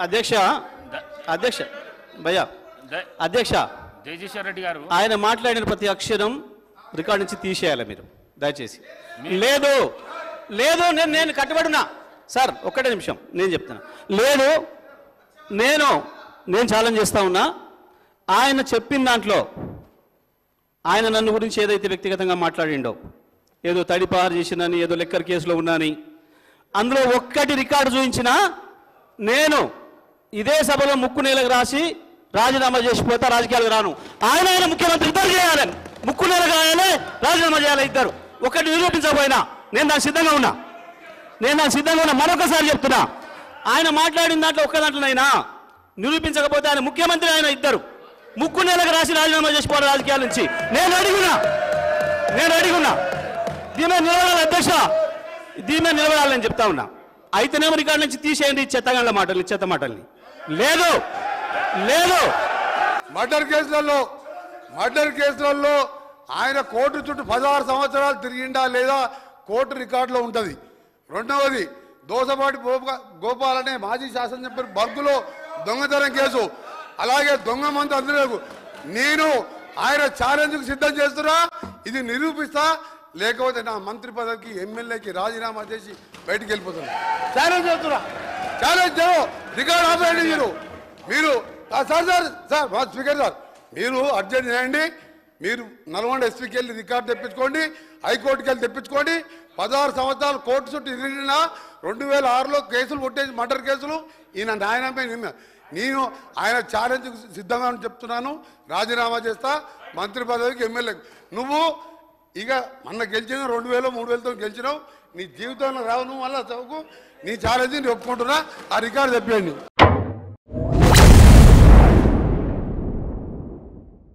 అధ్యక్ష అధ్యక్ష భయ్యా అధ్యక్ష జయశేఖర్ రెడ్డి గారు ఆయన మాట్లాడిన ప్రతి అక్షరం రికార్డ్ నుంచి తీసేయాలి మీరు దయచేసి. లేదు లేదు నేను కట్టుబడినా సార్ ఒక్కటే నిమిషం నేను చెప్తాను. లేదు నేను ఛాలెంజ్ చేస్తా ఉన్నా. ఆయన చెప్పిన దాంట్లో ఆయన నన్ను గురించి ఏదైతే వ్యక్తిగతంగా మాట్లాడిండో, ఏదో తడిపారు చేసినని, ఏదో లెక్కర్ కేసులో ఉన్నాని, అందులో ఒక్కటి రికార్డు చూపించినా నేను ఇదే సభలో ముక్కు నేలకు రాసి రాజీనామా చేసిపోతా, రాజకీయాలకు రాను. ఆయన ముఖ్యమంత్రి ఇద్దరు చేయాలని, ముక్కు నేలకు రాయాలి, రాజీనామా చేయాలి ఇద్దరు. ఒకటి నిరూపించకపోయినా నేను దానికి సిద్ధంగా ఉన్నా. మరొకసారి చెప్తున్నా, ఆయన మాట్లాడిన దాంట్లో ఒక్క దాంట్లోనైనా నిరూపించకపోతే ఆయన ముఖ్యమంత్రి, ఆయన ఇద్దరు ముక్కు నేలకు రాసి రాజీనామా చేసిపోవాలి రాజకీయాల నుంచి. నేను అడిగున్నా దీని మీద నిలబడాలి అధ్యక్ష, దీని మీద నిలబడాలని చెప్తా ఉన్నా. అయితేనేమో రికార్డు నుంచి తీసేయండి చెత్తగాళ్ళ మాటల్ని, చెత్త మాటల్ని. లేదు మర్డర్ కేసులలో ఆయన కోర్టు చుట్టూ 16 సంవత్సరాలు తిరిగిండా లేదా కోర్టు రికార్డులో ఉంటుంది. రెండవది దోసపాటి గోపాల్ అనే మాజీ శాసనసభ్యుడు బర్గులో దొంగతనం కేసు, అలాగే దొంగ మంది అందులో నేను ఆయన ఛాలెంజ్కు సిద్ధం చేస్తున్నా. ఇది నిరూపిస్తా, లేకపోతే నా మంత్రి పదవికి ఎమ్మెల్యేకి రాజీనామా చేసి బయటికి వెళ్ళిపోతున్నా. ఛాలెంజ్ చేస్తున్నా, ఛాలెంజ్ రికార్డు ఆపేయండి మీరు సార్ మా స్పీకర్ సార్, మీరు అర్జెంట్ చేయండి. మీరు నల్గొండ ఎస్పీకి వెళ్ళి రికార్డు తెప్పించుకోండి, హైకోర్టుకి వెళ్ళి తెప్పించుకోండి. 16 సంవత్సరాలు కోర్టు చుట్టూ తిరిగిన 2006లో కేసులు కొట్టేసి మర్డర్ కేసులు ఈయన న్యాయమే. నేను ఆయన ఛాలెంజ్కు సిద్ధంగా చెప్తున్నాను, రాజీనామా చేస్తా మంత్రి పదవికి ఎమ్మెల్యేకి. నువ్వు ఇక మొన్న గెలిచిన 2000 3000తో గెలిచినావు, నీ జీవితంలో రావు. నువ్వు మళ్ళీ చదువుకు నీ ఛాలెంజ్ ఒప్పుకుంటున్నా. ఆ రికార్డు తెప్పండి.